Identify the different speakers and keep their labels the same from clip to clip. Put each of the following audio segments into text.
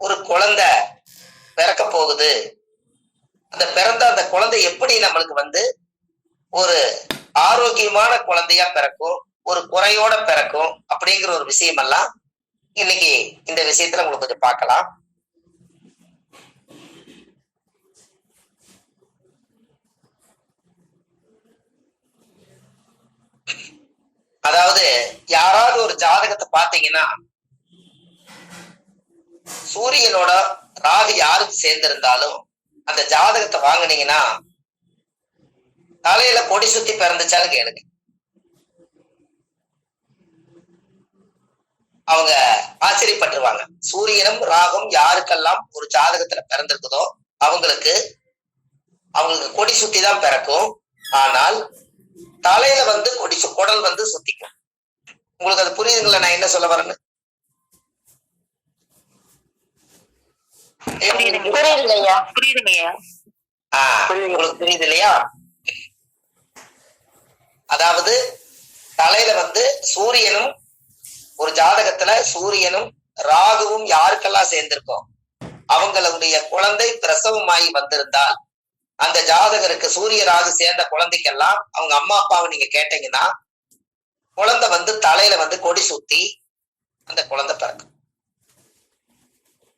Speaker 1: ஒரு குழந்தை பிறக்க போகுது, அந்த பிறந்த அந்த குழந்தை எப்படி நம்மளுக்கு ஒரு ஆரோக்கியமான குழந்தையா பிறக்கும், ஒரு குறையோட பிறக்கும் அப்படிங்கிற ஒரு விஷயம் எல்லாம் இன்னைக்கு இந்த விஷயத்துல உங்களுக்கு கொஞ்சம் பார்க்கலாம். அதாவது யாராவது ஒரு ஜாதகத்தை பார்த்தீங்கன்னா, சூரியனோட ராகு யாருக்கு சேர்ந்திருந்தாலும் அந்த ஜாதகத்தை வாங்கினீங்கன்னா தலையில கொடி சுத்தி பிறந்துச்சாலும் கேளுங்க. அவங்க ஆச்சரியப்பட்டுருவாங்க. சூரியனும் ராகும் யாருக்கெல்லாம் ஒரு ஜாதகத்துல பிறந்திருக்குதோ அவங்களுக்கு கொடி சுத்தி தான் பிறக்கும். ஆனால் தலையில குடல் சுத்திக்கும். உங்களுக்கு அது புரியுதுங்களா நான் என்ன சொல்ல வரேன்னு? உங்களுக்கு புரியுது இல்லையா? அதாவது தலையில சூரியனும் ஒரு ஜாதகத்துல சூரியனும் ராகுவும் யாருக்கெல்லாம் சேர்ந்திருக்கோம் அவங்களுடைய குழந்தை பிரசவமாகி வந்திருந்தால் அந்த ஜாதகருக்கு சூரிய ராகு சேர்ந்த குழந்தைக்கெல்லாம் அவங்க அம்மா அப்பாவை நீங்க கேட்டீங்கன்னா குழந்தை தலையில கொடி சுத்தி அந்த குழந்தை பிறக்கும்.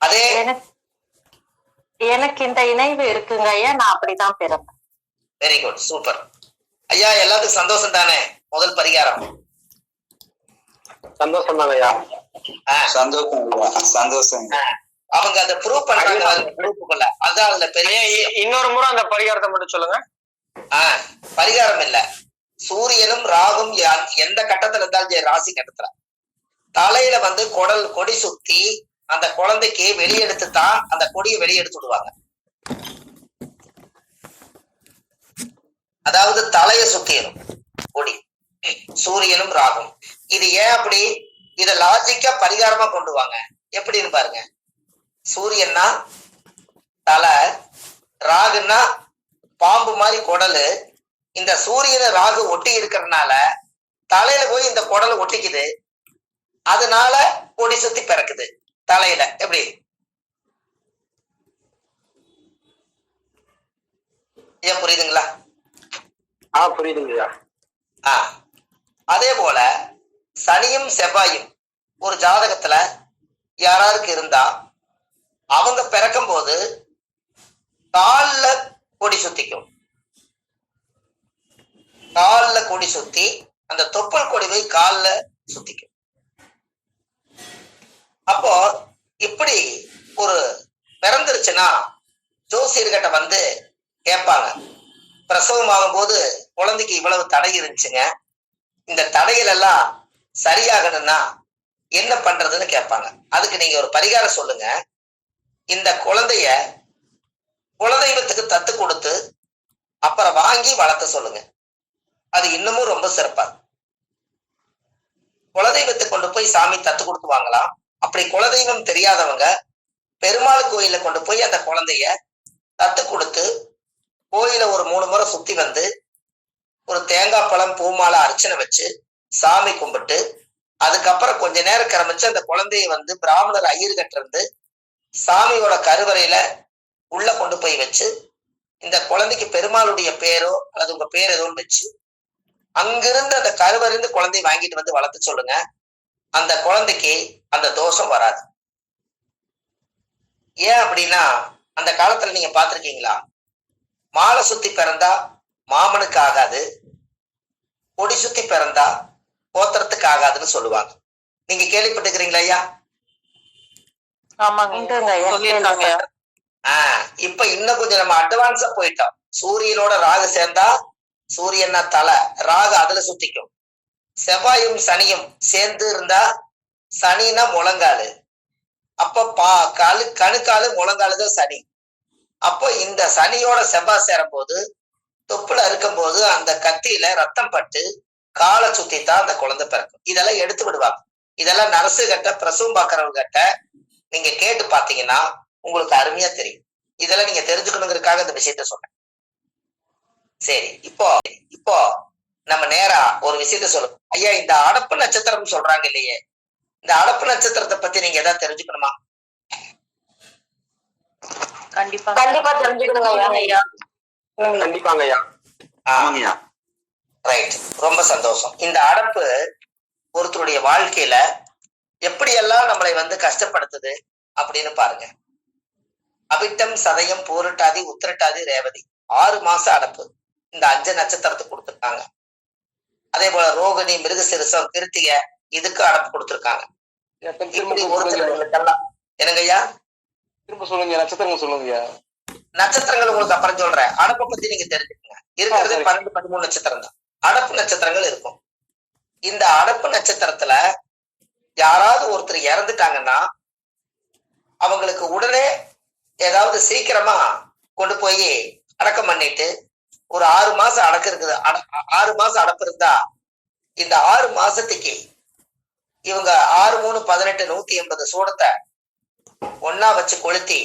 Speaker 1: அதே
Speaker 2: எனக்கு இந்த இணைவு இருக்குங்க ஐயா, நான் அப்படிதான் பிறந்தேன்.
Speaker 1: வெரி குட், சூப்பர் ஐயா. எல்லாத்துக்கும் சந்தோஷம் தானே? முதல் பரிகாரம்
Speaker 3: சந்தோஷம் தான் ஐயா.
Speaker 4: சந்தோஷம்.
Speaker 1: அவங்க அதை ப்ரூவ் பண்றாங்க குரூப்புக்குள்ள. அதான் அதுல பெரிய.
Speaker 3: இன்னொரு முறை அந்த பரிகாரத்தை மட்டும் சொல்லுங்க.
Speaker 1: பரிகாரம் இல்ல, சூரியனும் ராகும் எந்த கட்டத்துல இருந்தாலும் ராசி கட்டத்துல தலையில கொடி சுத்தி அந்த குழந்தைக்கு வெளியெடுத்து தான் அந்த கொடியை வெளியெடுத்து விடுவாங்க. அதாவது தலைய சுத்திடும் கொடி, சூரியனும் ராகும். இது ஏன் அப்படி? இத லாஜிக்கா பரிகாரமா கொண்டு வாங்க. எப்படின்னு பாருங்க. சூரியன்னா தலை, ராகுன்னா பாம்பு மாதிரி குடலு. இந்த சூரியனை ராகு ஒட்டி இருக்கிறதுனால தலையில போய் இந்த குடல் ஒட்டிக்குது. அதனால கொடி சுத்தி பிறக்குது தலையில. எப்படி? ஏன் புரியுதுங்களா?
Speaker 3: புரியுதுங்கய்யா.
Speaker 1: அதே போல சனியும் செவ்வாயும் ஒரு ஜாதகத்துல யாராருக்கு இருந்தா அவங்க பிறக்கும் போது கால்ல கொடி சுத்திக்கும். கால்ல கொடி சுத்தி அந்த தொப்புள் கொடி போய் கால்ல சுத்திக்கும். அப்போ இப்படி ஒரு பிறந்துருச்சுன்னா ஜோசியர்கிட்ட கேட்பாங்க, பிரசவம் ஆகும் போது குழந்தைக்கு இவ்வளவு தடை இருந்துச்சுங்க, இந்த தடைகள் எல்லாம் சரியாகணும்னா என்ன பண்றதுன்னு கேட்பாங்க. அதுக்கு நீங்க ஒரு பரிகாரம் சொல்லுங்க. இந்த குழந்தைய குலதெய்வத்துக்கு தத்து கொடுத்து அப்புறம் வாங்கி வளர்த்த சொல்லுங்க. அது இன்னமும் ரொம்ப சிறப்பா. குலதெய்வத்தை கொண்டு போய் சாமி தத்து கொடுத்து வாங்கலாம். அப்படி குலதெய்வம் தெரியாதவங்க பெருமாள் கோயில கொண்டு போய் அந்த குழந்தைய தத்து கொடுத்து கோயில ஒரு 3 முறை சுத்தி ஒரு தேங்காய் பழம் பூமாலை அர்ச்சனை வச்சு சாமி கும்பிட்டு அதுக்கப்புறம் கொஞ்ச நேரம் கிளம்பிச்சு அந்த குழந்தைய பிராமணர் ஐயர்கிட்ட இருந்து சாமியோட கருவறையில உள்ள கொண்டு போய் வச்சு இந்த குழந்தைக்கு பெருமாளுடைய பேரோ அல்லது உங்க பேர் எதுவும் வச்சு அங்கிருந்து அந்த கருவறையிருந்து குழந்தைய வாங்கிட்டு வளர்த்து சொல்லுங்க. அந்த குழந்தைக்கு அந்த தோஷம் வராது. ஏன் அப்படின்னா அந்த காலத்துல நீங்க பார்த்திருக்கீங்களா, மாலை சுத்தி பிறந்தா மாமனுக்கு ஆகாது, கொடி சுத்தி பிறந்தா கோத்திரத்துக்கு ஆகாதுன்னு சொல்லுவாங்க. நீங்க கேள்விப்பட்டுக்கிறீங்களா ஐயா? இப்ப இன்னும் கொஞ்சம் நம்ம அட்வான்ஸா போயிட்டோம். சூரியனோட ராகு சேர்ந்தா சூரியன்னா தலை, ராகு அதுல சுத்திக்கும். செவ்வாயும் சனியும் சேர்ந்து இருந்தா சனினா முழங்காலு, அப்ப கணுக்காலு முழங்காலுதான் சனி. அப்போ இந்த சனியோட செவ்வாய் சேரும் போது தொப்புல இருக்கும் போது அந்த கத்தியில ரத்தம் பட்டு காலை சுத்தித்தான் அந்த குழந்தை பிறக்கும். இதெல்லாம் எடுத்து விடுவாங்க. இதெல்லாம் நர்ஸு கிட்ட பிரசவம் பார்க்கறவங்க கிட்ட நீங்க கேட்டு பாத்தீங்கன்னா உங்களுக்கு அருமையா தெரியும். இதெல்லாம் நீங்க தெரிஞ்சுக்கணுங்கிறதுக்காக இந்த விஷயத்த சொன்னேன். சரி, இப்போ நம்ம நேரா ஒரு விஷயத்த சொல்லுங்க ஐயா. இந்த அடப்பு நட்சத்திரம் சொல்றாங்க இல்லையே, இந்த அடப்பு நட்சத்திரத்தை பத்தி நீங்க ஏதாவது தெரிஞ்சுக்கணுமா?
Speaker 2: கண்டிப்பா கண்டிப்பா தெரிஞ்சுக்கணுங்க ஐயா.
Speaker 3: கண்டிப்பாங்க ஐயா.
Speaker 1: ஆமாங்கய்யா. ரைட், ரொம்ப சந்தோஷம். இந்த அடப்பு ஒருத்தருடைய வாழ்க்கையில எப்படியெல்லாம் நம்மளை வந்து கஷ்டப்படுத்துது அப்படின்னு பாருங்க. அவிட்டம், சதயம், பூரட்டாதி, உத்திரட்டாதி, ரேவதி 6 மாசம் அடப்பு இந்த 5 நட்சத்திரத்துக்கு கொடுத்துருக்காங்க. அதே போல ரோகிணி, மிருகசிருஷம், கிருத்திக இதுக்கு அடப்பு கொடுத்துருக்காங்க. இப்படி ஒருத்தர்களுக்கெல்லாம் என்னங்கய்யா
Speaker 3: திரும்ப சொல்லுங்க, நட்சத்திரங்கள் சொல்லுங்க.
Speaker 1: நட்சத்திரங்கள் உங்களுக்கு அப்புறம் சொல்றேன். அடப்பை பத்தி நீங்க தெரிஞ்சுக்கங்க. இருக்கிறது 12, 13 நட்சத்திரம் தான் அடப்பு நட்சத்திரங்கள் இருக்கும். இந்த அடப்பு நட்சத்திரத்துல யாராவது ஒருத்தர் இறந்துட்டாங்கன்னா அவங்களுக்கு உடனே ஏதாவது சீக்கிரமா கொண்டு போய் அடக்கம் பண்ணிட்டு ஒரு 6 மாசம் அடக்கு இருக்குது. 6 மாசம் அடப்பு இருந்தா இந்த 6 மாசத்துக்கு இவங்க 6, 3, 18, 180 சூடத்தை ஒன்னா வச்சு கொளுத்தி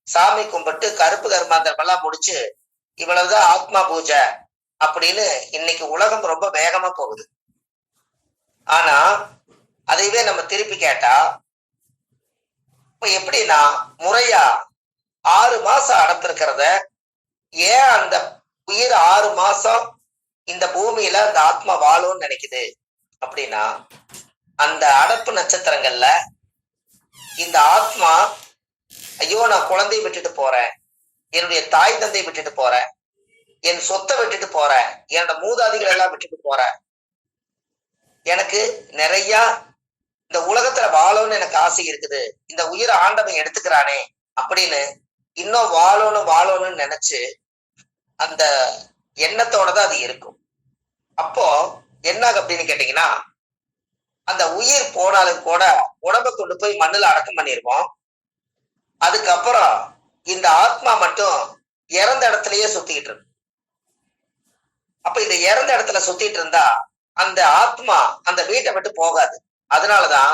Speaker 1: சாமி கும்பிட்டு கருப்பு கர்மாந்தரம் எல்லாம் முடிச்சு இவ்வளவுதான் ஆத்மா பூஜை அப்படின்னு இன்னைக்கு உலகம் ரொம்ப வேகமா போகுது. ஆனா அதையவே நம்ம திருப்பி கேட்டா இப்ப எப்படின்னா முறையா 6 மாசம் அடப்பு இருக்கிறத ஏன் அந்த உயிர் 6 மாசம் இந்த பூமியில அந்த ஆத்மா வாழும்னு நினைக்குது அப்படின்னா அந்த அடப்பு நட்சத்திரங்கள்ல இந்த ஆத்மா ஐயோ நான் குழந்தையை விட்டுட்டு போறேன், என்னுடைய தாய் தந்தை விட்டுட்டு போறேன், என் சொத்தை விட்டுட்டு போறேன், என்னோட மூதாதிகள் எல்லாம் விட்டுட்டு போறேன், எனக்கு நிறைய இந்த உலகத்துல வாழணும்னு எனக்கு ஆசை இருக்குது, இந்த உயிரை ஆண்டவன் எடுத்துக்கிறானே அப்படின்னு இன்னும் வாழணும்னு நினைச்சு அந்த எண்ணத்தோட தான் அது இருக்கும். அப்போ என்ன அப்படின்னு கேட்டீங்கன்னா அந்த உயிர் போனாலும் கூட உடம்பை கொண்டு போய் மண்ணுல அடக்கம் பண்ணிருவோம். அதுக்கப்புறம் இந்த ஆத்மா மட்டும் இறந்த இடத்துலயே சுத்திட்டு இருக்கு. அப்ப இந்த இறந்த இடத்துல சுத்திட்டு இருந்தா அந்த ஆத்மா அந்த வீட்டை விட்டு போகாது. அதனாலதான்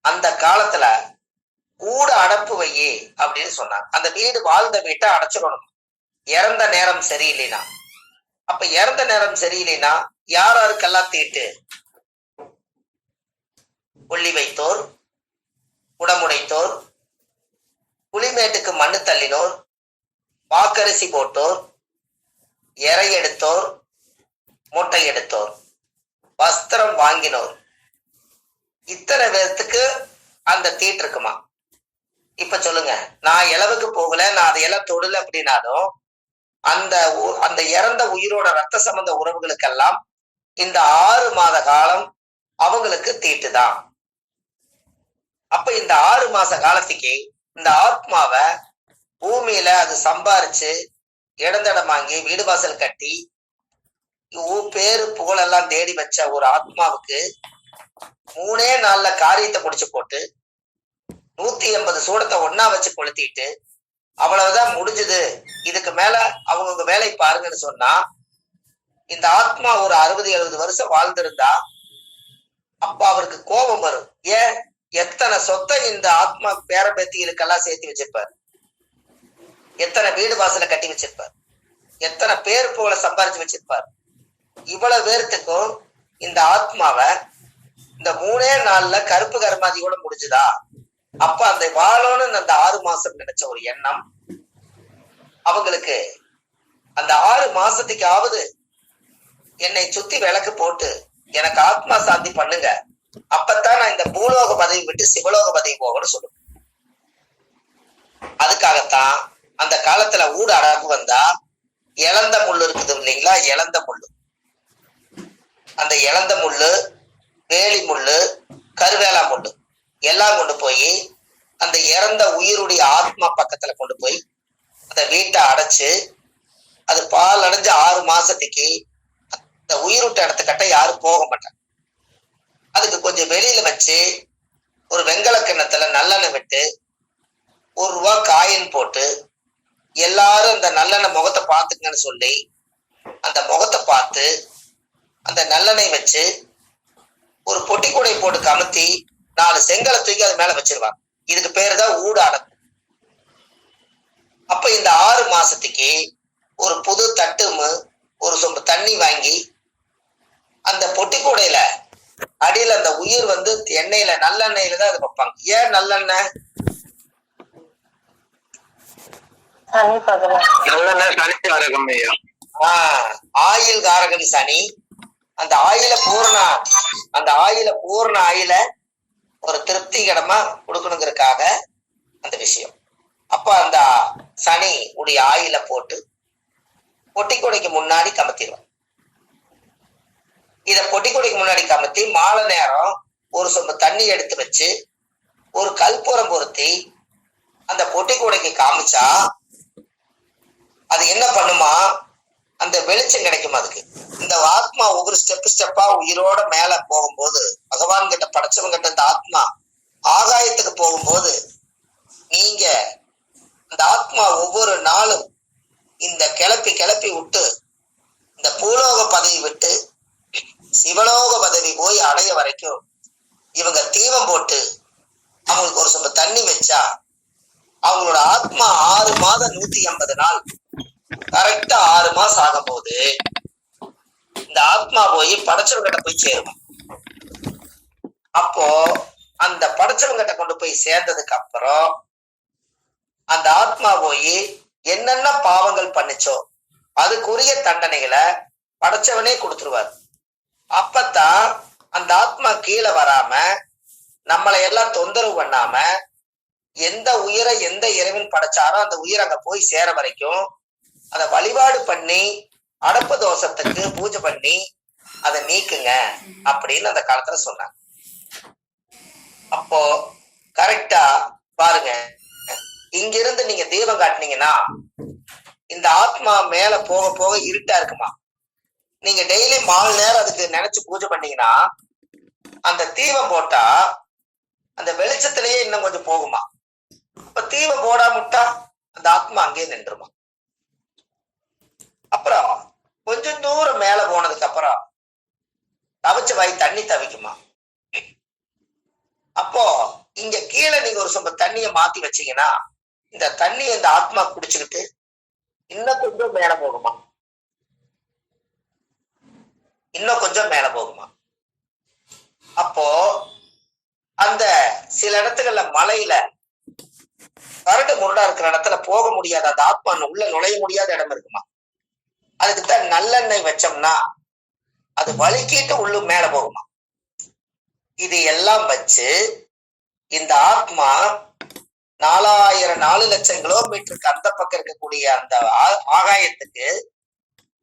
Speaker 1: அந்த காலத்துல கூட அடப்பு வையே அப்படின்னு சொன்னாங்க. அந்த வீடு வாழ்ந்த வீட்டை அடைச்சிடணும் இறந்த நேரம் சரியில்லைனா. அப்ப இறந்த நேரம் சரியில்லைனா யாருக்கெல்லாம் தீட்டு? கொல்லி வைத்தோர், உடமுடைத்தோர், புலிமேட்டுக்கு மண்ணு தள்ளினோர், வாக்கரிசி போட்டோர், எரை எடுத்தோர், மூட்டை எடுத்தோர், வஸ்திரம் வாங்கினோர், இத்தனை பேர்த்துக்கு அந்த தீட்டு இருக்குமா? இப்ப சொல்லுங்க, நான் இளவுக்கு போகல, நான் அதையெல்லாம் தொடல அப்படின்னாலும் அந்த இறந்த உயிரோட ரத்த சம்பந்த உறவுகளுக்கெல்லாம் இந்த 6 மாத காலம் அவங்களுக்கு தீட்டுதான். அப்ப இந்த 6 மாச காலத்துக்கு இந்த ஆத்மாவை பூமியில அது சம்பாரிச்சு இடந்தடம் வாங்கி வீடு வாசல் கட்டி பேரு புகழெல்லாம் தேடி வச்ச ஒரு ஆத்மாவுக்கு 3 நாள்ல காரியத்தை முடிச்சு போட்டு 180 சூடத்தை ஒன்னா வச்சு கொளுத்திட்டு அவ்வளவுதான் முடிஞ்சது, இதுக்கு மேல அவங்கவுங்க வேலை பாருங்கன்னு சொன்னா இந்த ஆத்மா ஒரு 60-70 வருஷம் வாழ்ந்திருந்தா அப்ப அவருக்கு கோபம் வரும். ஏன்? எத்தனை சொத்தை இந்த ஆத்மா பேரபேத்திகளுக்கெல்லாம் சேர்த்து வச்சிருப்பார், எத்தனை வீடு வாசலை கட்டி வச்சிருப்பார், எத்தனை பேர் போல சம்பாரிச்சு வச்சிருப்பார். இவ்வளவு பேர்த்துக்கும் இந்த ஆத்மாவை இந்த 3 நாள்ல கருப்பு கர்மாதியோட முடிஞ்சுதா? அப்ப அந்த வாழணும்னு அந்த 6 மாசம் நினைச்ச ஒரு எண்ணம் அவங்களுக்கு அந்த 6 மாசத்துக்காவது என்னை சுத்தி விளக்கு போட்டு எனக்கு ஆத்மா சாந்தி பண்ணுங்க, அப்பத்தான் நான் இந்த பூலோக பதவி விட்டு சிவலோக பதவி போகணும்னு சொல்லுவேன். அதுக்காகத்தான் அந்த காலத்துல ஊடு அடப்பு வந்தா இழந்த முள்ளு இருக்குது இல்லைங்களா, இழந்த முள்ளு, அந்த இழந்த முள்ளு, வேலி முள்ளு, கருவேலா முள்ளு எல்லாம் கொண்டு போய் அந்த இறந்த உயிருடைய ஆத்மா பக்கத்துல கொண்டு போய் அந்த வீட்டை அடைச்சு அது பால் அடைஞ்ச 6 மாசத்துக்கு அந்த உயிரோட்ட இடத்துக்கிட்ட யாரும் போக மாட்டாங்க. அதுக்கு கொஞ்சம் வெளியில வச்சு ஒரு வெங்கல கிண்ணத்துல நல்லெண்ணெய் விட்டு 1 ரூபா காயின் போட்டு எல்லாரும் அந்த நல்லெண்ணெய் முகத்தை பார்த்துக்கங்கன்னு சொல்லி அந்த முகத்தை பார்த்து அந்த நல்லெண்ணெய் வச்சு ஒரு பொட்டி கூடை போட்டு கமுத்தி 4 செங்கலை தூக்கி அது மேல வச்சிருவாங்க. இதுக்கு பேரு தான் ஊடு அடப்பு. அப்ப இந்த 6 மாசத்துக்கு ஒரு புது தட்டு ஒரு சொம்பு தண்ணி வாங்கி அந்த பொட்டி கூடையில அடியில அந்த உயிர் வந்து எண்ணெயில நல்லெண்ணெயில தான் அது வைப்பாங்க. ஏன் நல்லெண்ணெய்?
Speaker 2: சனி பகவான்.
Speaker 3: நல்லெண்ணெய் சனி காரகம் ஐயா.
Speaker 1: ஆயில் காரகன் சனி. அந்த ஆயில பூர்ண ஆயில ஒரு திருப்திகரமா கொடுக்கணுங்கிறதுக்காக அந்த விஷயம். அப்ப அந்த சனி உடைய ஆயில போட்டு பொட்டிக்கொடைக்கு முன்னாடி கமத்திடுவான். இத பொட்டிக்கொடைக்கு முன்னாடி கமத்தி மாலை நேரம் ஒரு சொம்பு தண்ணி எடுத்து வச்சு ஒரு கற்பூரம் பொருத்தி அந்த பொட்டிக்கொடைக்கு காமிச்சா அது என்ன பண்ணுமா, அந்த வெளிச்சம் கிடைக்கும் அதுக்கு. இந்த ஆத்மா ஒவ்வொரு ஸ்டெப்பா உயிரோட மேல போகும்போது, பகவான் கிட்ட படைச்சவங்க கிட்ட இந்த ஆத்மா ஆகாயத்துக்கு போகும்போது, நீங்க அந்த ஆத்மா ஒவ்வொரு நாளும் இந்த கிளப்பி விட்டு இந்த பூலோக பதவி விட்டு சிவலோக பதவி போய் அடைய வரைக்கும் இவங்க தீபம் போட்டு அவங்களுக்கு ஒரு சொம்ப தண்ணி வச்சா அவங்களோட ஆத்மா 6 மாதம் 180 நாள் கரெக்டா 6 மாசம் ஆகும் போது இந்த ஆத்மா போய் படைச்சவங்கிட்ட போய் சேருமா. அப்போ அந்த படைச்சவங்கிட்ட கொண்டு போய் சேர்ந்ததுக்கு அப்புறம் அந்த ஆத்மா போய் என்னென்ன பாவங்கள் பண்ணுச்சோ அதுக்குரிய தண்டனைகளை படைச்சவனே கொடுத்துருவார். அப்பத்தான் அந்த ஆத்மா கீழே வராம நம்மளை எல்லாம் தொந்தரவு பண்ணாம எந்த உயிரை எந்த இறைவன் படைச்சாரோ அந்த உயிர் அங்க போய் சேர வரைக்கும் அதை வழிபாடு பண்ணி அடப்பு தோஷத்துக்கு பூஜை பண்ணி அதை நீக்குங்க அப்படின்னு அந்த காலத்துல சொன்னாங்க. அப்போ கரெக்டா பாருங்க, இங்கிருந்து நீங்க தீபம் காட்டினீங்கன்னா இந்த ஆத்மா மேல போக போக இருட்டா இருக்குமா. நீங்க டெய்லி 4 நேரம் அதுக்கு நினைச்சு பூஜை பண்ணீங்கன்னா அந்த தீபம் போட்டா அந்த வெளிச்சத்திலேயே இன்னும் கொஞ்சம் போகுமா. அப்ப தீபம் போடாமட்டா அந்த ஆத்மா அங்கேயே நின்றுமா. அப்புறம் கொஞ்சம் தூரம் மேல போனதுக்கு அப்புறம் தவிச்ச வாய் தண்ணி தவிக்குமா. அப்போ இங்க கீழே நீங்க ஒரு சொம்ப தண்ணிய மாத்தி வச்சீங்கன்னா இந்த தண்ணியை இந்த ஆத்மா குடிச்சுக்கிட்டு இன்னும் கொஞ்சம் மேல போகுமா, இன்னும் கொஞ்சம் மேல போகுமா. அப்போ அந்த சில இடத்துகள்ல மலையில கரடு முரடா இருக்கிற இடத்துல போக முடியாத அந்த ஆத்மா உள்ள நுழைய முடியாத இடம் இருக்குமா. அதுக்குத்தான் நல்லெண்ணெய் வச்சோம்னா அது வலிக்கிட்டு உள்ளு மேல போகுமா. இது எல்லாம் வச்சு இந்த ஆத்மா 4 லட்சம் கிலோமீட்டருக்கு அந்த பக்கம் இருக்கக்கூடிய அந்த ஆகாயத்துக்கு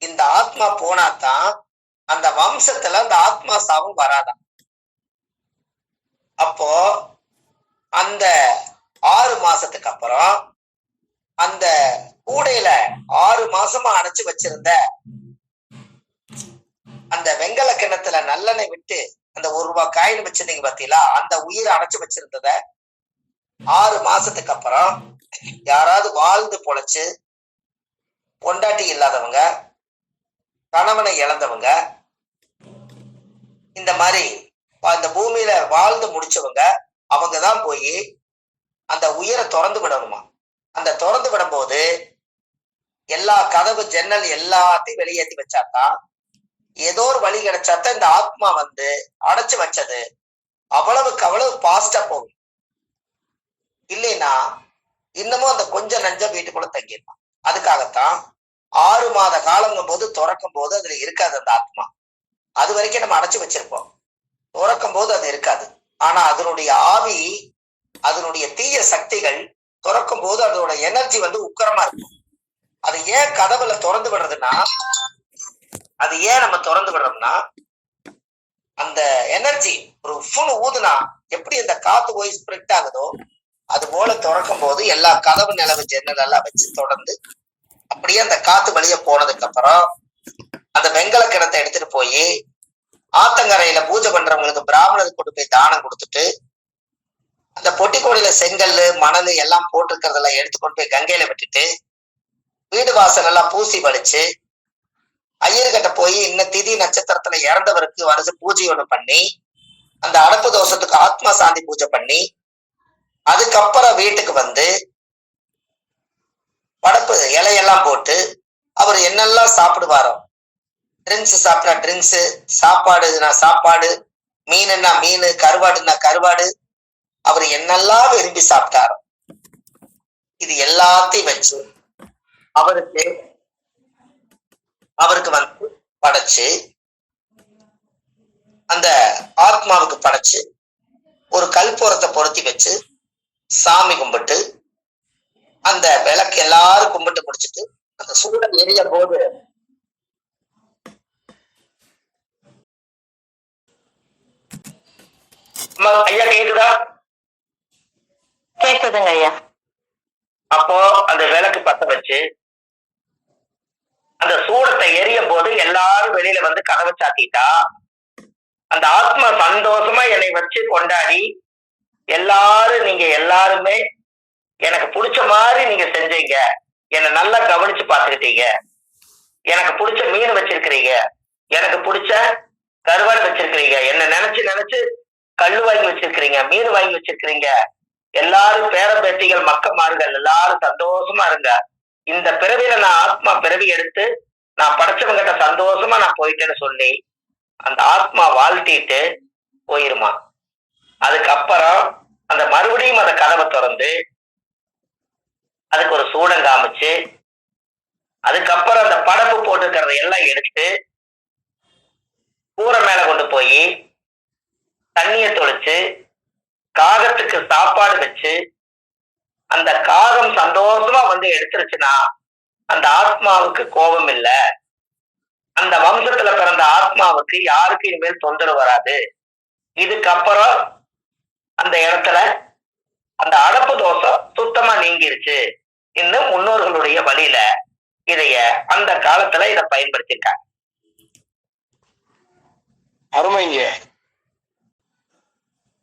Speaker 1: இந்த ஆத்மா போனாதான் அந்த வம்சத்துல அந்த ஆத்மா சாவும் வராதான். அப்போ அந்த 6 மாசத்துக்கு அப்புறம் அந்த கூடையில 6 மாசமா அடைச்சு வச்சிருந்த அந்த வெங்கல கிணத்துல நல்லெண்ணெய் விட்டு அந்த 1 ரூபாய் காயின் வச்சிருந்தீங்க பாத்தீங்களா, அந்த உயிரை அடைச்சு வச்சிருந்தத 6 மாசத்துக்கு அப்புறம் யாராவது வாழ்ந்து பொழைச்சு பொண்டாட்டி இல்லாதவங்க, கணவனை இழந்தவங்க, இந்த மாதிரி இந்த பூமியில வாழ்ந்து முடிச்சவங்க அவங்கதான் போய் அந்த உயிரை திறந்து விடணுமா. அந்த திறந்து விடும்போது எல்லா கதவு ஜன்னல் எல்லாத்தையும் வெளியேற்றி வச்சாத்தான் ஏதோ ஒரு வழி கிடைச்சாத்தான் இந்த ஆத்மா வந்து அடைச்சு வச்சது அவ்வளவுக்கு அவ்வளவு பாஸ்டா போகும். இல்லைன்னா இன்னமும் அந்த கொஞ்சம் நஞ்சம் வீட்டுக்குள்ள தங்கிடலாம். அதுக்காகத்தான் 6 மாத காலங்கும் போது திறக்கும் போது அதுல இருக்காது அந்த ஆத்மா. அது வரைக்கும் நம்ம அடைச்சு வச்சிருப்போம். திறக்கும் போது அது இருக்காது. ஆனா அதனுடைய ஆவி, அதனுடைய தீய சக்திகள் திறக்கும் போது அதோட எனர்ஜி வந்து உக்கரமா இருக்கும். அது ஏன் கதவுல திறந்து விடுறதுன்னா, அது ஏன் நம்ம திறந்து விடுறோம்னா, அந்த எனர்ஜி ஒரு ஃபுல் ஊதுனா எப்படி அந்த காத்து போய் ஸ்ப்ரெட் ஆகுதோ அது போல திறக்கும் போது எல்லா கதவு நிலவு ஜன்னல் எல்லாம் வச்சு தொடர்ந்து அப்படியே அந்த காத்து வழிய போனதுக்கு அப்புறம் அந்த வெங்கல கிணத்தை எடுத்துட்டு போய் ஆத்தங்கரையில பூஜை பண்றவங்களுக்கு பிராமணருக்கு கொண்டு போய் தானம் கொடுத்துட்டு அந்த பொட்டிக்கோடியில செங்கல் மணல் எல்லாம் போட்டிருக்கிறதெல்லாம் எடுத்துக்கொண்டு போய் கங்கையில விட்டுட்டு வீடு வாசல் எல்லாம் பூசி வலிச்சு ஐயர்கிட்ட போய் இன்னும் திதி நட்சத்திரத்துல இறந்தவருக்கு வருஷ பூஜை ஒண்ணு பண்ணி அந்த அடப்பு தோஷத்துக்கு ஆத்மா சாந்தி பூஜை பண்ணி அதுக்கப்புறம் வீட்டுக்கு வந்து படப்பு இலையெல்லாம் போட்டு அவர் என்னெல்லாம் சாப்பிடுவாரோ, ட்ரிங்க்ஸ் சாப்பிட்டா ட்ரிங்க்ஸ், சாப்பாடுனா சாப்பாடு, மீனுன்னா மீன், கருவாடுன்னா கருவாடு, அவர் என்னெல்லாம் விரும்பி சாப்பிட்டாரோ இது எல்லாத்தையும் வச்சு அவருக்கு அவருக்கு வந்து படைச்சு, அந்த ஆத்மாவுக்கு படைச்சு ஒரு கல்பூரத்தை பொருத்தி வச்சு சாமி கும்பிட்டு, அந்த விளக்கு எல்லாரும் கும்பிட்டு முடிச்சிட்டு அந்த சூழல் எரிய போது ஐயா கேக்குதா?
Speaker 2: கேக்குதுங்க ஐயா.
Speaker 1: அப்போ அந்த விளக்கு பத்த வச்சு அந்த சூடத்தை எரியும் போது எல்லாரும் வெளியில வந்து கதவை சாத்திட்டா, அந்த ஆத்மா சந்தோஷமா என்னை வச்சு கொண்டாடி, எல்லாரும் நீங்க எல்லாருமே எனக்கு பிடிச்ச மாதிரி நீங்க செஞ்சீங்க, என்னை நல்லா கவனிச்சு பார்த்துக்கிட்டீங்க, எனக்கு பிடிச்ச மீன் வச்சிருக்கிறீங்க, எனக்கு பிடிச்ச கருவாடு வச்சிருக்கிறீங்க, என்ன நினைச்சு நினைச்சு கல்லு வாங்கி வச்சிருக்கிறீங்க, மீன் வாங்கி வச்சிருக்கிறீங்க, எல்லாரும் பேரம்பேத்திகள் மக்கமார்கள் எல்லாரும் சந்தோஷமா இருங்க. இந்த பிறவியில நான் ஆத்மா பிறவி எடுத்து நான் படைச்சவங்கிட்ட சந்தோஷமா நான் போயிட்டேன்னு சொல்லி அந்த ஆத்மா வாழ்த்திட்டு போயிருமா. அதுக்கப்புறம் அந்த மறுபடியும் அந்த கதவை திறந்து அதுக்கு ஒரு சூடம் காமிச்சு, அதுக்கப்புறம் அந்த படப்பு போட்டுக்கிறத எல்லாம் எடுத்து கூரை மேல கொண்டு போய் தண்ணிய தொளிச்சு காகத்துக்கு சாப்பாடு வச்சு, அந்த காகம் சந்தோஷமா வந்து எடுத்துருச்சுன்னா அந்த ஆத்மாவுக்கு கோபம் இல்லை, அந்த வம்சத்துல பிறந்த ஆத்மாவுக்கு யாருக்கு இனிமேல் தொந்தரவு வராது. இதுக்கப்புறம் அந்த இடத்துல அந்த அடப்பு தோஷம் சுத்தமா நீங்கிருச்சு. இன்னும் முன்னோர்களுடைய வழியில இதைய அந்த காலத்துல இதை பயன்படுத்திருக்காங்க.
Speaker 3: அருமைங்க.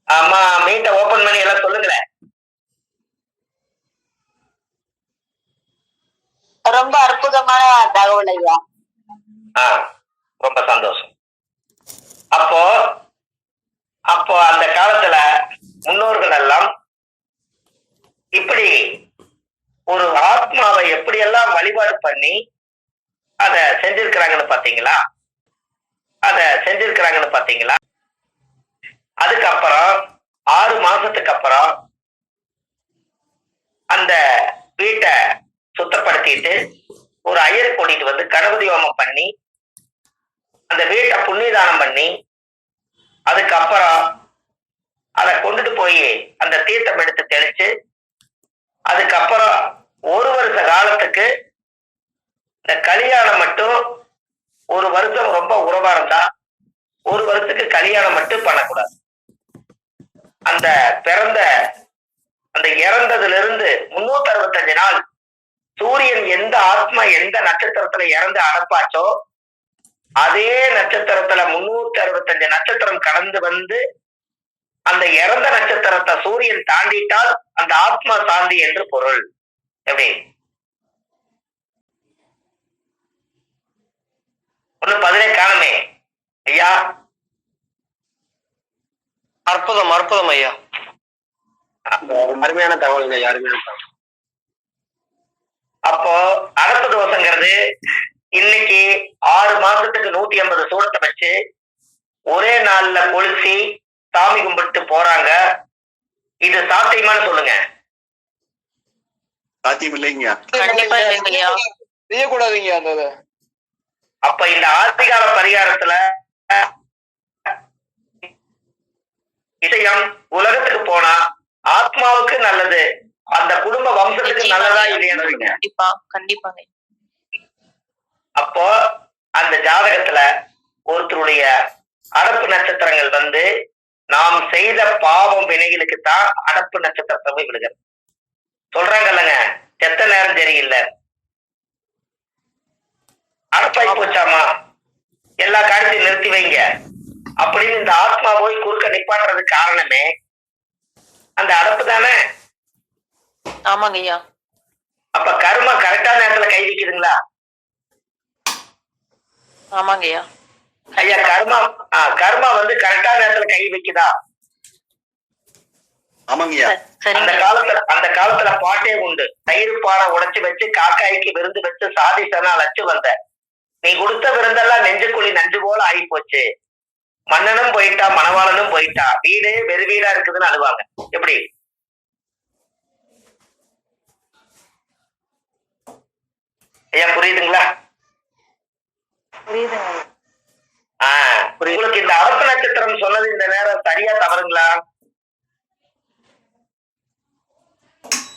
Speaker 1: ஆமா, மீட்டை ஓபன் பண்ணி எல்லாம் சொல்லுங்களேன்.
Speaker 2: ரொம்ப அற்புதமான தகவல் ஐயா.
Speaker 1: ரொம்ப சந்தோஷம். அப்போ அப்போ அந்த காலத்துல முன்னோர்கள் எல்லாம் இப்படி ஒரு ஆத்மாவை எப்படியெல்லாம் வழிபாடு பண்ணி அத செஞ்சிருக்கிறாங்கன்னு பாத்தீங்களா? அதுக்கப்புறம் 6 மாசத்துக்கு அப்புறம் அந்த வீட்டை சுத்தப்படுத்திட்டு ஒரு ஐயரை கூட்டிட்டு வந்து கணபதி ஹோமம் பண்ணி அந்த வீட்டை புண்ணியதானம் பண்ணி, அதுக்கப்புறம் அதை கொண்டுட்டு போய் அந்த தீர்த்தம் எடுத்து தெளிச்சு, அதுக்கப்புறம் 1 வருஷ காலத்துக்கு இந்த கல்யாணம் மட்டும் 1 வருஷம் ரொம்ப உறவா இருந்தா 1 வருஷத்துக்கு கல்யாணம் மட்டும் பண்ணக்கூடாது. அந்த இறந்ததுல இருந்து 365 நாள் சூரியன் எந்த ஆத்மா எந்த நட்சத்திரத்துல இறந்து அடப்பாச்சோ அதே நட்சத்திரத்துல 365 நட்சத்திரம் கடந்து வந்து அந்த இறந்த நட்சத்திரத்தை சூரியன் தாண்டிட்டால் அந்த ஆத்மா சாந்தி என்று பொருள். எப்படி ஒண்ணு பதிலே காணுமே ஐயா?
Speaker 3: அற்புதம் அற்புதம் ஐயா. அருமையான தகவல்ங்க, அருமையான தகவல்.
Speaker 1: அப்போ அடப்பு தோசைங்கிறது இன்னைக்கு 6 மாசத்துக்கு 180 சூடத்தை வச்சு ஒரே நாள்ல கொளுத்தி சாமி கும்பிட்டு போறாங்க. இது சாத்தியமானு சொல்லுங்க?
Speaker 3: சாத்தியம் இல்லைங்க.
Speaker 2: கண்டிப்பா இல்லைங்கய்யா.
Speaker 3: செய்யக்கூடாதுங்க அந்த.
Speaker 1: அப்ப இந்த ஆதிகால பரிகாரத்துல விஷயம் உலகத்துக்கு போனா ஆத்மாவுக்கு நல்லது, அந்த குடும்ப வம்சத்துக்கு நல்லதா இல்லையான்னு.
Speaker 2: கண்டிப்பா கண்டிப்பாங்க.
Speaker 1: அப்போ அந்த ஜாதகத்துல ஒருத்தருடைய அடப்பு நட்சத்திரங்கள் வந்து நாம் செய்த பாவம் வினைகளுக்கு தான் அடப்பு நட்சத்திரத்தை போய் விழுகிறது. சொல்றாங்கல்லங்க, செத்த நேரம் சரியில்லை, அடப்பாய் போச்சாமா, எல்லா காரியத்தையும் நிறுத்தி வைங்க அப்படின்னு இந்த ஆத்மா போய் குறுக்க நிப்பாட்டுறதுக்கு காரணமே அந்த அடப்பு தானே.
Speaker 2: ஆமாங்க ஐயா.
Speaker 1: அப்ப கர்மா கரெக்டான நேரத்துல கை வைக்குதுங்களா?
Speaker 2: ஆமாங்க ஐயா.
Speaker 1: ஐயா, கர்மா வந்து கரெக்டான நேரத்துல கை வைக்குதா?
Speaker 3: ஆமாங்கய்யா.
Speaker 1: அந்த காலத்துல பாட்டே உண்டு. தயிர் பானை உடைச்சு வச்சு காக்காய்க்கு விருந்து வச்சு சாதிசனா லச்சு வந்த, நீ கொடுத்த விருந்தெல்லாம் நெஞ்சுக்குழி நஞ்சு போல ஆகி போச்சு, மன்னனும் போயிட்டா மணவாளனும் போயிட்டா, வீடே வெறு வீடா இருக்குதுன்னு அழுவாங்க. எப்படி ஐயா புரியுதுங்களா?
Speaker 2: புரியுதுங்க.
Speaker 1: உங்களுக்கு இந்த அரசு நட்சத்திரம் சொன்னது இந்த நேரம் சரியா தவறுங்களா?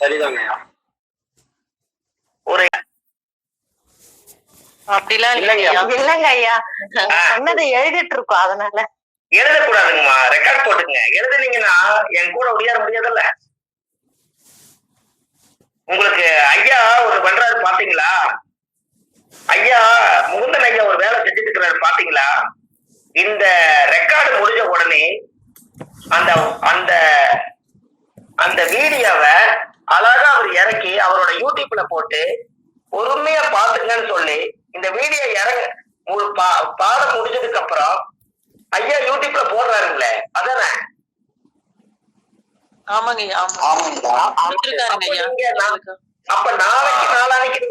Speaker 3: சரிதாங்க ஐயா.
Speaker 1: ஒரு
Speaker 2: அப்படிலாம் இல்லைங்க
Speaker 4: இல்லங்க ஐயா, சொன்னதை எழுதிட்டு இருக்கோம், அதனால
Speaker 1: எழுதக்கூடாதுங்கம்மா, ரெக்கார்ட் போட்டுங்க. எழுதுனீங்கன்னா என் கூட ஒடியார முடியாதுல்ல. உங்களுக்கு ஐயா ஒரு பண்றாரு பாத்தீங்களா? ஐயா முகுந்தன் ஐயா ஒரு வேலை செஞ்சுட்டு இருக்கிறாரு பாத்தீங்களா? இந்த ரெக்கார்டு முடிஞ்ச உடனே அந்த அந்த அந்த வீடியோவை அழகா அவர் இறக்கி அவரோட யூடியூப்ல போட்டு பொறுமையா பாத்துங்கன்னு சொல்லி இந்த வீடியோ ஒரு பாடம் முடிஞ்சதுக்கு அப்புறம் ஐயா யூடியூப்ல போடுறாருங்களே, அதானே?
Speaker 2: ஆமாங்க ஐயா.
Speaker 1: அப்ப நாளைக்கு நாளானிக்கு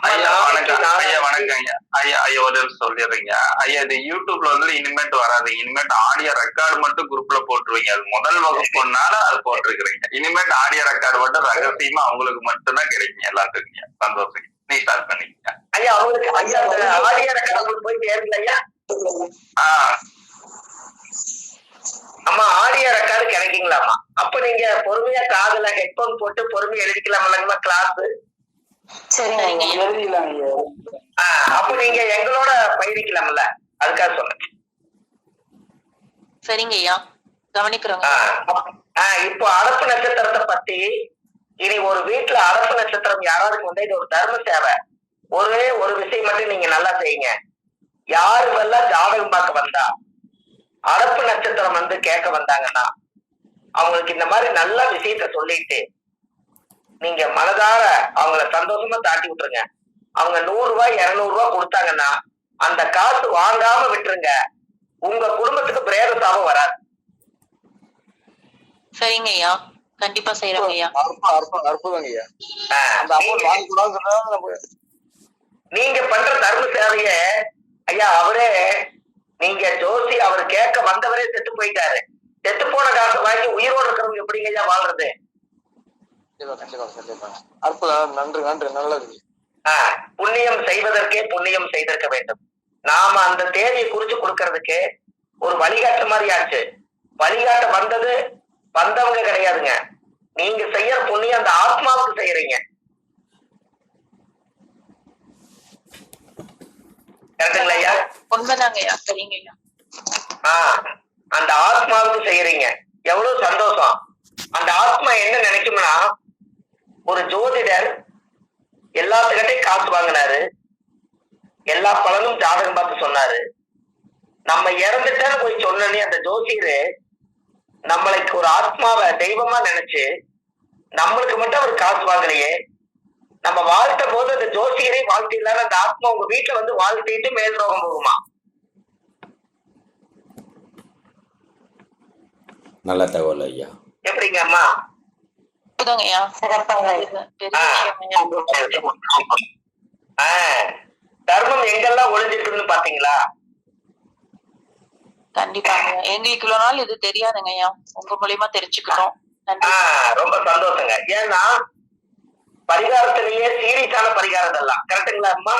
Speaker 5: ஐயா வணக்கம் ஐயா. வணக்கம் ஐயா. ஐயா ஐயா ஒரு சொல்லிடுறீங்க ஐயா. இது யூடியூப்ல வந்து இனிமேட்டு வராது. இனிமேட்டு ஆடியோ ரெக்கார்டு மட்டும் குரூப்ல போட்டுருவீங்க. அது முதல் வகுப்புனால அது போட்டிருக்கிறீங்க. இனிமேட்டு ஆடியோ ரெக்கார்டு மட்டும் ரகசியமா அவங்களுக்கு மட்டும்தான் கிடைக்கும். எல்லாத்துக்கும் சந்தோஷம். நீ ஸ்டார்ட் பண்ணிக்கீங்க
Speaker 1: ஐயா. அவங்களுக்கு ஐயா ஆடியோ ரெக்கார்டு போய் சேருங்க ஐயா. அம்மா ஆடியோ ரெக்கார்டு கிடைக்குங்களாமா? அப்ப நீங்க பொறுமையா காதுல ஹெட்போன் போட்டு பொறுமையா எழுதிக்கலாம்லங்கம்மா கிளாஸ்? அப்ப நீங்க எங்களோட பயிரிக்கலாம்ல, அதுக்காக சொன்னேன்.
Speaker 2: சரிங்க ஐயா, கவனிக்கிறோங்க.
Speaker 1: இப்போ அடப்பு நட்சத்திரத்தை பத்தி இனி ஒரு வீட்டுல அடப்பு நட்சத்திரம் யாராவது வந்து இது ஒரு தர்ம சேவை. ஒரே ஒரு விஷயம் மட்டும் நீங்க நல்லா செய்யுங்க. யாருமெல்லாம் ஜாதகம் பார்க்க வந்தா அடப்பு நட்சத்திரம் வந்து கேட்க வந்தாங்கன்னா அவங்களுக்கு இந்த மாதிரி நல்ல விஷயத்த சொல்லிட்டு நீங்க மனதார அவங்கள சந்தோஷமா தாட்டி விட்டுருங்க. அவங்க 100 ரூபாய் 200 ரூபாய் கொடுத்தாங்கன்னா அந்த காசு வாங்காம விட்டுருங்க. உங்க குடும்பத்துக்கு பிரேத சாபம் வராது.
Speaker 2: சரிங்க ஐயா, கண்டிப்பா செய்யறோங்க ஐயா.
Speaker 3: அற்புதங்க ஐயா.
Speaker 1: நீங்க பண்ற தர்ம சேவைய ஐயா அவரே நீங்க ஜோசி அவர் கேட்க வந்தவரே செத்து போயிட்டாரு. செத்து போன காசு வாங்கி உயிரோடு இருக்கிறவங்க எப்படிங்க ஐயா வாழ்றது?
Speaker 3: அற்புதம். நன்றி நன்றி, நல்லது.
Speaker 1: புண்ணியம் செய்வதற்கே புண்ணியம் செய்திருக்க வேண்டும். நாம அந்த தேதியை குறிச்சு கொடுக்கறதுக்கு ஒரு வழிகாட்டு மாதிரி ஆச்சு. வழிகாட்ட வந்தவங்க கிடையாதுங்க. நீங்க செய்யற புண்ணியம் அந்த ஆத்மாவுக்கு செய்யறீங்க. கரெக்டுங்களா ஐயா?
Speaker 2: உண்மைதாங்க ஐயா. சரிங்க ஐயா.
Speaker 1: அந்த ஆத்மாவுக்கு செய்யறீங்க. எவ்வளவு சந்தோஷம். அந்த ஆத்மா என்ன நினைக்கும்னா, ஒரு ஜோதிடர் எல்லாத்துக்கிட்டையும் காசு வாங்கினாரு, எல்லா பலனும் ஜாதகம் பார்த்து சொன்னாரு. நம்ம இறந்துட்டேன்னு போய் சொன்னே அந்த ஜோசியரு நம்மளுக்கு ஒரு ஆத்மாவை தெய்வமா நினைச்சு நம்மளுக்கு மட்டும் அவர் காசு வாங்கலையே. நம்ம வாழ்த்த போது அந்த ஜோசியரை வாழ்த்து இல்லாத அந்த ஆத்மா உங்க வீட்டுல வந்து வாழ்த்திட்டு மேல் ரோகம் போகுமா?
Speaker 6: நல்ல தகவல் ஐயா.
Speaker 1: எப்படிங்க அம்மா? தர்மம் எங்கெல்லாம் ஒளிஞ்சிருக்குன்னு பாத்தீங்களா?
Speaker 2: கண்டிப்பாங்க. எங்களுக்கு இவ்வளவு நாள் இது தெரியாதுங்க ஐயா, உங்க மூலியமா தெரிஞ்சுக்கிட்டோம்.
Speaker 1: ரொம்ப சந்தோஷங்க. ஏன்னா பரிகாரத்திலேயே சீரியஸான பரிகாரம் எல்லாம் கரெக்டுங்களா அம்மா?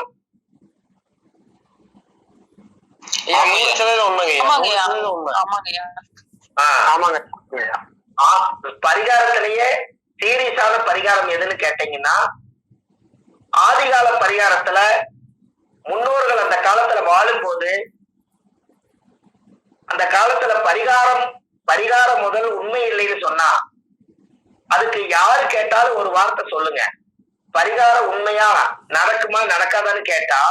Speaker 1: பரிகாரத்திலேயே சீரியஸான பரிகாரம் எதுன்னு கேட்டீங்கன்னா, ஆதிகால பரிகாரத்துல முன்னோர்கள் அந்த காலத்துல வாழும்போது அந்த காலத்துல பரிகாரம் முதல் உண்மை இல்லைன்னு சொன்னா அதுக்கு யாரு கேட்டாலும் ஒரு வார்த்தை சொல்லுங்க. பரிகாரம் உண்மையா நடக்குமா நடக்காதான்னு கேட்டா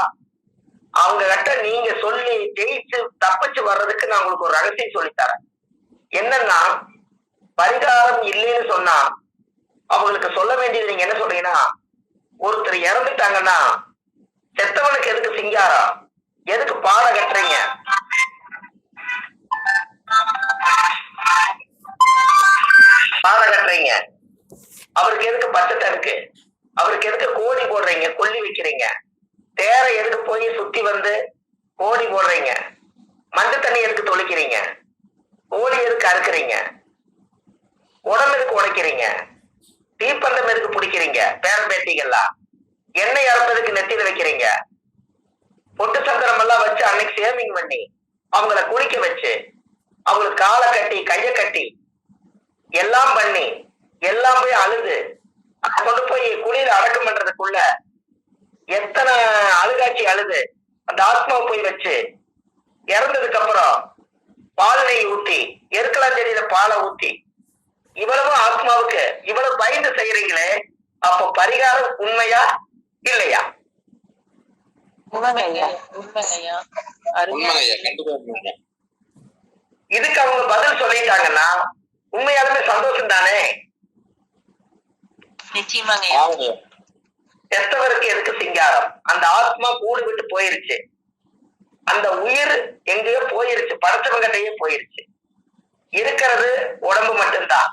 Speaker 1: அவங்க கிட்ட நீங்க சொல்லி ஜெயிச்சு தப்பிச்சு வர்றதுக்கு நான் உங்களுக்கு ஒரு ரகசியம் சொல்லித்தரேன். என்னன்னா, பரிகாரம் இல்லைன்னு சொன்னா அவங்களுக்கு சொல்ல வேண்டியது நீங்க என்ன சொல்றீங்கன்னா, ஒருத்தர் இறந்துட்டாங்கன்னா செத்தவனுக்கு எதுக்கு சிங்காரம், எதுக்கு பாட கட்டுறீங்க, பாட கட்டுறீங்க, அவருக்கு எதுக்கு பச்சை இருக்கு, அவருக்கு எதுக்கு கோடி போடுறீங்க, கொல்லி வைக்கிறீங்க, தேரை எதுக்கு போய் சுத்தி வந்து கோடி போடுறீங்க, மஞ்சள் தண்ணி எதுக்கு தொளிக்கிறீங்க, கோழி எதுக்கு அறுக்குறீங்க, உடம்பு எதுக்கு உடைக்கிறீங்க, தீப்பந்தம் எதுக்கு பிடிக்கிறீங்க, பேரம்பேட்டிகள்லாம் எண்ணெய் அரைப்பதுக்கு நெத்தியில வைக்கிறீங்க. பொட்டு சத்திரம் எல்லாம் வச்சு அன்னைக்கு சேவிங் பண்ணி அவங்கள குளிக்க வச்சு அவங்களுக்கு காலை கட்டி கைய கட்டி எல்லாம் பண்ணி எல்லாம் போய் அழுது கொண்டு போய் குளியில அடக்கம் பண்றதுக்குள்ள எத்தனை அழுகாட்சி அழுது அந்த ஆத்மாவை போய் வச்சு இறந்ததுக்கு அப்புறம் பால் நெய் ஊத்தி எருக்கலாம் செடியில பாலை ஊத்தி இவ்வளவு ஆத்மாவுக்கு இவ்வளவு பயந்து செய்யறீங்களே, அப்போ பரிகாரம் உண்மையா இல்லையா?
Speaker 2: உண்மைங்க உண்மைங்கய்யா.
Speaker 1: இதுக்கு அவங்க பதில் சொல்லிட்டாங்கன்னா உண்மையாலுமே சந்தோஷம் தானே.
Speaker 2: நிச்சயமாங்கய்யா.
Speaker 1: செத்தவருக்கு எதுக்கு சிங்காரம்? அந்த ஆத்மா கூடு விட்டு போயிருச்சு, அந்த உயிர் எங்கேயோ போயிருச்சு, படைச்சவங்கிட்டயே போயிருச்சு. இருக்கிறது உடம்பு மட்டும்தான்.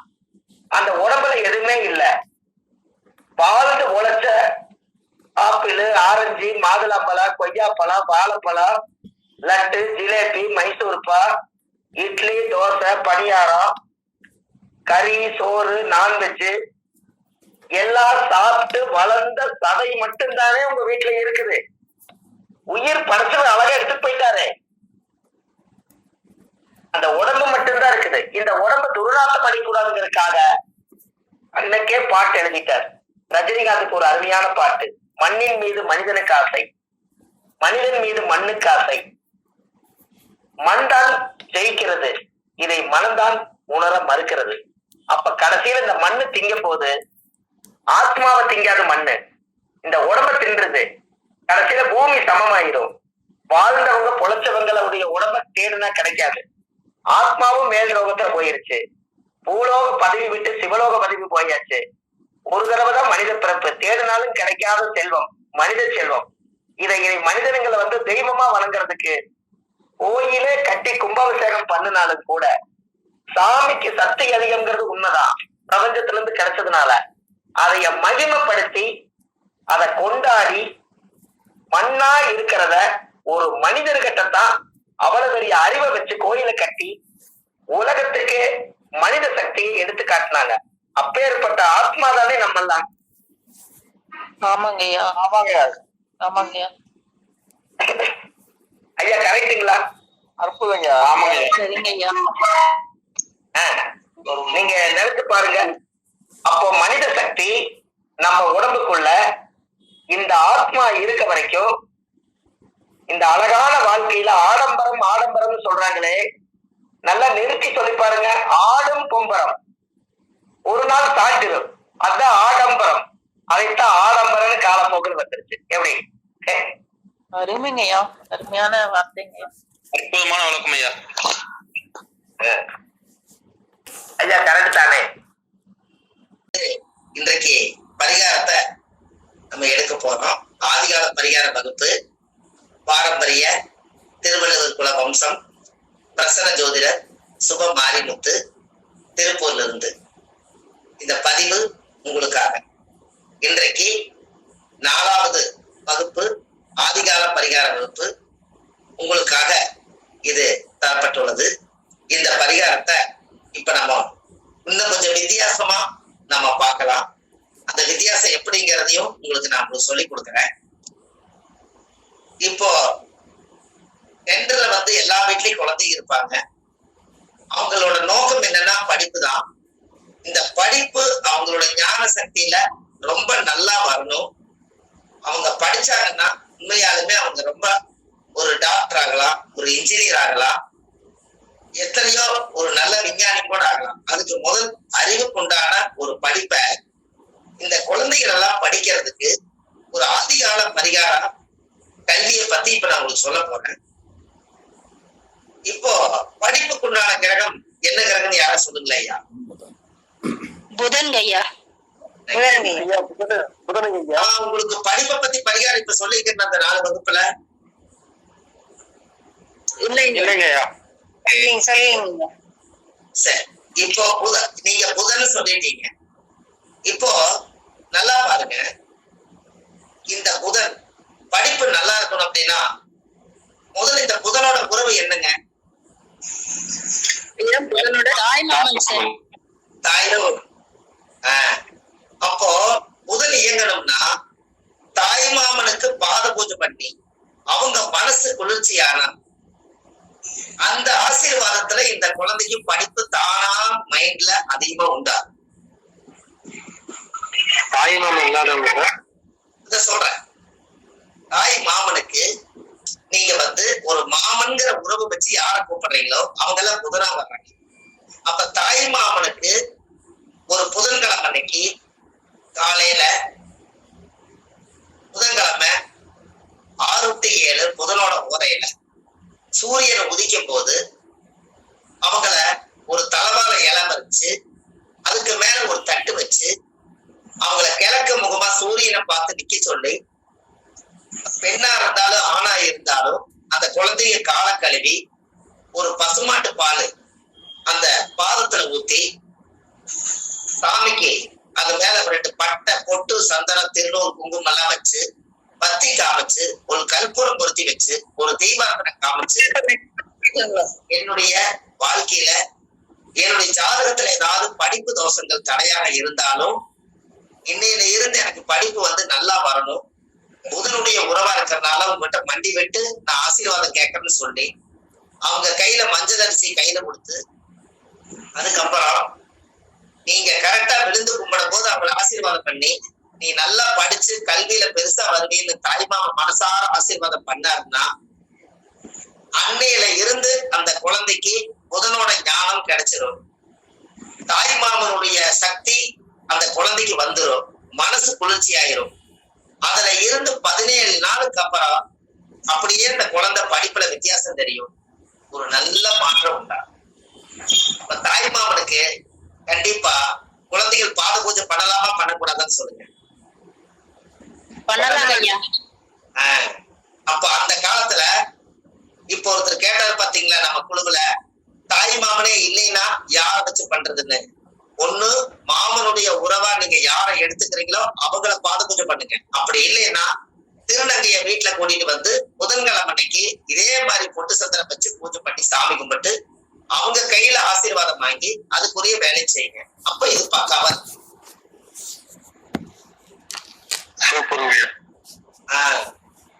Speaker 1: அந்த உடம்புல எதுவுமே இல்லை. வாழ்ந்து உழைச்ச ஆப்பிள், ஆரஞ்சு, மாதுளம்பழம், கொய்யாப்பழம், வாழைப்பழம், லட்டு, ஜிலேபி, மைசூர்பா, இட்லி, தோசை, பணியாரம், கறி, சோறு, நான்வெஜ் எல்லாம் சாப்பிட்டு வளர்ந்த சதை மட்டும்தானே உங்க வீட்டுல இருக்குது. உயிர் படைச்சவன் அழகா எடுத்துட்டு போயிட்டாரே, அந்த உடம்பு மட்டும்தான் இருக்குது. இந்த உடம்பு துர்நாற்றம் அடிக்கூடாதுங்கிறதுக்காக அன்னைக்கே பாட்டு எழுதிட்டார். ரஜினிகாந்துக்கு ஒரு அருமையான பாட்டு, மண்ணின் மீது மனிதனுக்கு ஆசை, மனிதன் மீது மண்ணுக்கு ஆசை, மண் தான் ஜெயிக்கிறது, இதை மனம்தான் உணர மறுக்கிறது. அப்ப கடைசியில இந்த மண்ணு திங்க போது ஆத்மாவை திங்காத மண்ணு இந்த உடம்ப தின்றது. கடைசியில பூமி சமமாயிடும். வாழ்ந்தவங்க பொழைச்சவங்களுடைய உடம்ப தேடுனா கிடைக்காது. ஆத்மாவும் மேல் லோகத்துல போயிருச்சு. பூலோக பதவி விட்டு சிவலோக பதவி போயாச்சு. ஒரு தடவை தான் மனித பிறப்பு, தேடினாலும் கிடைக்காத செல்வம் மனித செல்வம். இதை மனிதனுங்களை தெய்வமா வணங்குறதுக்கு கோயிலே கட்டி கும்பாபிஷேகம் பண்ணினாலும் கூட சாமிக்கு சக்தி அதிகம்ங்கிறது உண்மைதான். பிரபஞ்சத்துல இருந்து கிடைச்சதுனால அதைய மகிமைப்படுத்தி அதை கொண்டாடி மண்ணா இருக்கிறத ஒரு மனிதர்கிட்டத்தான் அவ்வளவு பெரிய அறிவை வச்சு கோயிலை கட்டி உலகத்துக்கு மனித சக்தியை எடுத்து காட்டினாங்க. அப்பேற்பட்ட ஆத்மா தானே நம்மெல்லாம்.
Speaker 2: ஆமாங்கய்யா. ஆமாங்கய்யா.
Speaker 1: ஐயா கரெக்டுங்களா?
Speaker 3: அற்புதங்க.
Speaker 2: சரிங்கய்யா.
Speaker 1: நீங்க நினைச்சு பாருங்க. அப்போ மனித சக்தி நம்ம உடம்புக்குள்ள இந்த ஆத்மா இருக்க வரைக்கும் இந்த அழகான வாழ்க்கையில ஆடம்பரம் ஆடம்பரம் சொல்றாங்களே, நல்லா நிறுத்தி சொல்லி பாருங்க. ஆடும் பொம்பரம் ஒரு நாள் தாண்டிடும், அதான் ஆடம்பரம். அதைத்தான் ஆடம்பரம்னு காலப்போக்குன்னு வந்துருச்சு. எப்படி?
Speaker 2: அருமைங்கய்யா, அருமையான வார்த்தைங்கய்யா,
Speaker 5: அற்புதமான வழக்கம் ஐயா.
Speaker 1: ஐயா கரெக்ட் தானே? இன்றைக்கு பரிகாரத்தை நம்ம எடுக்க போறோம். ஆதிகால பரிகார வகுப்பு, பாரம்பரிய திருவள்ளுவர் குல வம்சம், பிரசன்ன ஜோதிடர் சுப மாரிமுத்து, திருப்பூர்ல இருந்து இந்த பதிவு உங்களுக்காக. இன்றைக்கு 4வது வகுப்பு, ஆதிகால பரிகார வகுப்பு உங்களுக்காக இது தரப்பட்டுள்ளது. இந்த பரிகாரத்தை இப்ப நம்ம இன்னும் கொஞ்சம் வித்தியாசமா நம்ம பார்க்கலாம். அந்த வித்தியாசம் எப்படிங்கிறதையும் உங்களுக்கு நான் சொல்லி கொடுக்குறேன். இப்போ டென்டர்ல எல்லா வீட்லயும் குழந்தை இருப்பாங்க. அவங்களோட நோக்கம் என்னன்னா படிப்பு தான். இந்த படிப்பு அவங்களோட ஞான சக்தியில ரொம்ப நல்லா வரணும். அவங்க படிச்சாங்கன்னா உண்மையாலுமே அவங்க ரொம்ப ஒரு டாக்டர் ஆகலாம், ஒரு இன்ஜினியர் ஆகலாம், எத்தனையோ ஒரு நல்ல விஞ்ஞானி கூட ஆகலாம். அதுக்கு முதல் அறிவுக்குண்டான ஒரு படிப்பை இந்த குழந்தைகள் எல்லாம் படிக்கிறதுக்கு ஒரு ஆதிகால பரிகார கல்வியை பத்தி இப்ப நான் உங்களுக்கு சொல்ல போறேன். இப்போ படிப்புக்குண்டான கிரகம் என்ன கிரகம்னு யாரும் சொல்லுங்களேன் ஐயா?
Speaker 2: புதன் ஐயா.
Speaker 1: உங்களுக்கு படிப்பை பத்தி பரிகாரம் இப்ப சொல்லிக்கிறேன் அந்த 4 வகுப்புல. சரி, இப்போ நீங்க புதன் சொல்லிட்டீங்க. இப்போ நல்லா பாருங்க, இந்த புதன் படிப்பு நல்லா இருக்கணும் அப்படின்னா முதல்ல இந்த புதனோட உறவு என்னங்க?
Speaker 2: புதனோட
Speaker 1: தாய். அப்போ புதன் இயங்கணும்னா தாய் பூஜை பண்ணி அவங்க மனசு குளிர்ச்சியானா அந்த ஆசீர்வாதத்துல இந்த குழந்தைக்கு படிப்பு தானா மைண்ட்ல அதிகமா உண்டாகும்.
Speaker 3: தாய் மாமன் இல்லாதவங்க
Speaker 1: இத சொல்றேன். தாய் மாமனுக்கு நீங்க ஒரு மாமன்கிற உறவு வச்சு யார கூப்பிடுறீங்களோ அவங்க எல்லாம் புதனா வர்றாங்க. அப்ப தாய் மாமனுக்கு ஒரு புதன்கிழமை அன்னைக்கு காலையில புதன்கிழமை 6 to 7 புதனோட உரையில சூரியன் உதிக்கும் போது அவங்கள ஒரு தலவாழ இலை வச்சு அதுக்கு மேல ஒரு தட்டு வச்சு அவங்கள கிழக்கு முகமா சூரியனை பார்த்து நிக்க சொல்லி பெண்ணா இருந்தாலும் ஆணா இருந்தாலும் அந்த குழந்தைய கால கழுவி ஒரு பசுமாட்டு பால் அந்த பாதத்துல ஊத்தி சாமிக்கு அது மேல 2 பட்டை பொட்டு சந்தனம் திருநூறு குங்குமம் எல்லாம் வச்சு பத்தி காமிச்சு ஒரு கற்பூரம் பொருத்தி வச்சு ஒரு தீபாரதனை காமிச்சு என்னுடைய வாழ்க்கையில என்னுடைய ஜாதகத்துல ஏதாவது படிப்பு தோஷங்கள் தடையாக இருந்தாலும் இன்னையில இருந்து எனக்கு படிப்பு நல்லா வரணும், புதனுடைய உறவா இருக்கிறதுனால உங்ககிட்ட மண்டி விட்டு நான் ஆசீர்வாதம் கேட்கறேன்னு சொல்லி அவங்க கையில மஞ்சள் அரிசி கையில கொடுத்து அதுக்கப்புறம் நீங்க கரெக்டா விழுந்து கும்பிடும் போது அவங்களை ஆசீர்வாதம் பண்ணி நீ நல்லா படிச்சு கல்வியில பெருசா வருவீன்னு தாய்மாம மனசார ஆசீர்வாதம் பண்ணாருன்னா அன்னையில இருந்து அந்த குழந்தைக்கு புதனோட ஞானம் கிடைச்சிரும். தாய்மாமனுடைய சக்தி அந்த குழந்தைக்கு வந்துடும், மனசு குளிர்ச்சி ஆயிரும். அதுல இருந்து 17 நாளுக்கு அப்புறம் அப்படியே இந்த குழந்தை படிப்புல வித்தியாசம் தெரியும், ஒரு நல்ல மாற்றம் உண்டாகும். அப்ப தாய்மாமனுக்கு கண்டிப்பா குழந்தைகள் பாத பூஜை பண்ணலாமா பண்ணக்கூடாதுன்னு சொல்லுங்க. அப்ப அந்த காலத்துல இப்ப ஒருத்தர் கேட்டாரு பாத்தீங்களா நம்ம குழுவுல, தாய் மாமனே இல்லைன்னா யார வச்சு பண்றதுன்னு. ஒண்ணு மாமனுடைய உறவா நீங்க யாரை எடுத்துக்கிறீங்களோ அவங்கள பாத பூஜை பண்ணுங்க. அப்படி இல்லைன்னா திருநங்கைய வீட்டுல கூட்டிட்டு புதன்கிழமை அன்னைக்கு இதே மாதிரி பொட்டு சந்தனம் வச்சு பூஜை பண்ணி சாமி கும்பிட்டு அவங்க கையில ஆசீர்வாதம் வாங்கி அதுக்குரிய வேலை செய்யுங்க. அப்ப இது பக்காவா இருக்கு.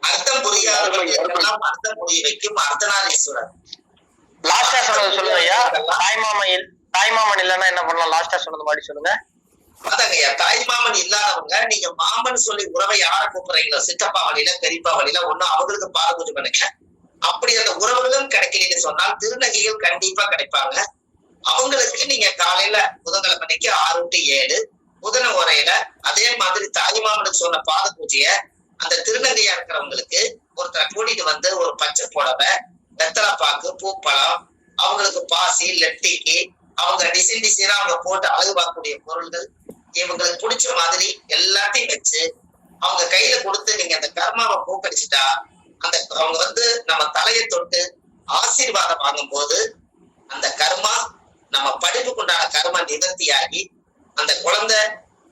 Speaker 1: அர்த்தம் புரியாதவர்களுக்கெல்லாம் அர்த்தம் புரிய வைக்கும் அர்த்தநாரீஸ்வரர்.
Speaker 3: லாஸ்டா சொன்னது சொல்லுங்க ஐயா. தாய்மாமன் இல்லன்னா என்ன பண்ணலாம்? லாஸ்டா சொன்னது மாதிரி சொல்லுங்க.
Speaker 1: அதாங்கய்யா, தாய்மாமன் இல்லாதவங்க நீங்க மாமன் சொல்லி உறவை யார கூப்பிடுறீங்களோ, சித்தப்பா வழியில பெரியப்பா வழியில ஒண்ணு அவங்களுக்கு பாத பூஜை பண்ணுங்க. அப்படி அந்த உறவுகளும் கிடைக்கலன்னு சொன்னால் திருநங்கைகள் கண்டிப்பா கிடைப்பாங்க. அவங்களுக்கு நீங்க காலையில புதன்கிழமை அன்னைக்கு 6 to 7 புதன உரையில அதே மாதிரி தாய்மாமனுக்கு சொன்ன பாத பூஜைய அந்த திருநங்கையா இருக்கிறவங்களுக்கு ஒருத்தரை கூட்டிட்டு ஒரு பச்சை புடவை, வெத்தலை பாக்கு, பூப்பழம், அவங்களுக்கு பாசி, லெட்டிக்கு அவங்க டிசைனா அவங்க போட்டு அழகு பார்க்கக்கூடிய பொருள்கள் இவங்களுக்கு பிடிச்ச மாதிரி எல்லாத்தையும் வச்சு அவங்க கையில கொடுத்து நீங்க அந்த கர்மாவை போக்கடிச்சுட்டா அந்த அவங்க நம்ம தலையை தொட்டு ஆசீர்வாதம் வாங்கும் போது அந்த கர்மா நம்ம படிப்புக்குண்டான கர்மா நிவர்த்தியாகி அந்த குழந்தை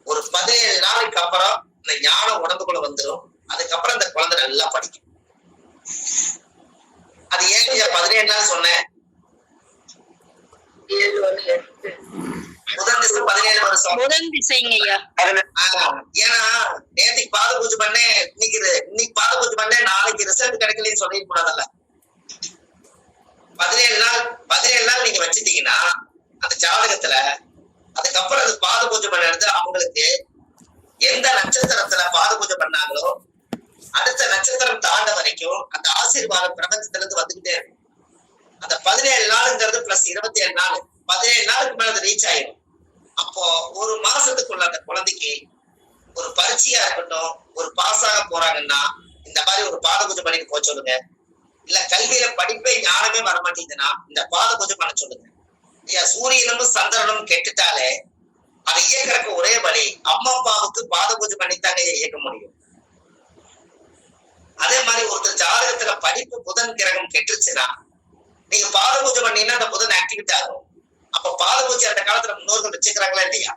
Speaker 1: ஒரு 17 நாளைக்கு அப்புறம் இந்த ஞானம் உடம்புக்குள்ள வந்துடும். அதுக்கப்புறம் அந்த குழந்தை நல்லா படிக்கும். அது ஏன் 17 நாள் சொன்னேன்? முதல் திசை 17 வருஷம். ஏன்னா நேற்றுக்கு பாத பூஜை பண்ணேன், இன்னைக்கு பாத பூஜை பண்ணேன், நாளைக்கு ரிசல்ட் கிடைக்கலன்னு சொல்லிட்டு கூடாதல்ல. 17 நாள் நீங்க வச்சுட்டீங்கன்னா அந்த ஜாதகத்துல அதுக்கப்புறம் அது பாத பூஜை பண்ண எடுத்து அவங்களுக்கு எந்த நட்சத்திரத்துல பாத பூஜை பண்ணாங்களோ அடுத்த நட்சத்திரம் தாண்ட வரைக்கும் அந்த ஆசீர்வாதம் பிரபஞ்சத்துல இருந்து வந்துகிட்டே இருக்கும். அந்த 17 நாளுங்கிறது பிளஸ் 27 நாள், 17 நாளுக்கு மேல அது ரீச் ஆயிடும். அப்போ ஒரு மாசத்துக்குள்ள அந்த குழந்தைக்கு ஒரு பரீட்சையா இருக்கட்டும், ஒரு பாஸ் ஆக போறாங்கன்னா இந்த மாதிரி ஒரு பாத பூஜை பண்ணிட்டு போக சொல்லுங்க. இல்ல கல்வியில படிப்பே ஞானமே வரமாட்டேங்குதுன்னா இந்த பாத பூஜை பண்ண சொல்லுங்க. சூரியனும் சந்திரனும் கெட்டுட்டாலே அதை இயக்கிறதுக்கு ஒரே வழி அம்மா அப்பாவுக்கு பாத பூஜை பண்ணித்தாங்க இயக்க முடியும். அதே மாதிரி ஒருத்தர் ஜாதகத்துல படிப்பு புதன் கிரகம் கெட்டுச்சுன்னா நீங்க பாத பூஜை பண்ணீங்கன்னா அந்த புதன் ஆக்டிவிட்டி ஆகும். அப்ப பாத பூஜை அந்த காலத்துல முன்னோர்கள் வச்சுக்கிறாங்களா இல்லையா?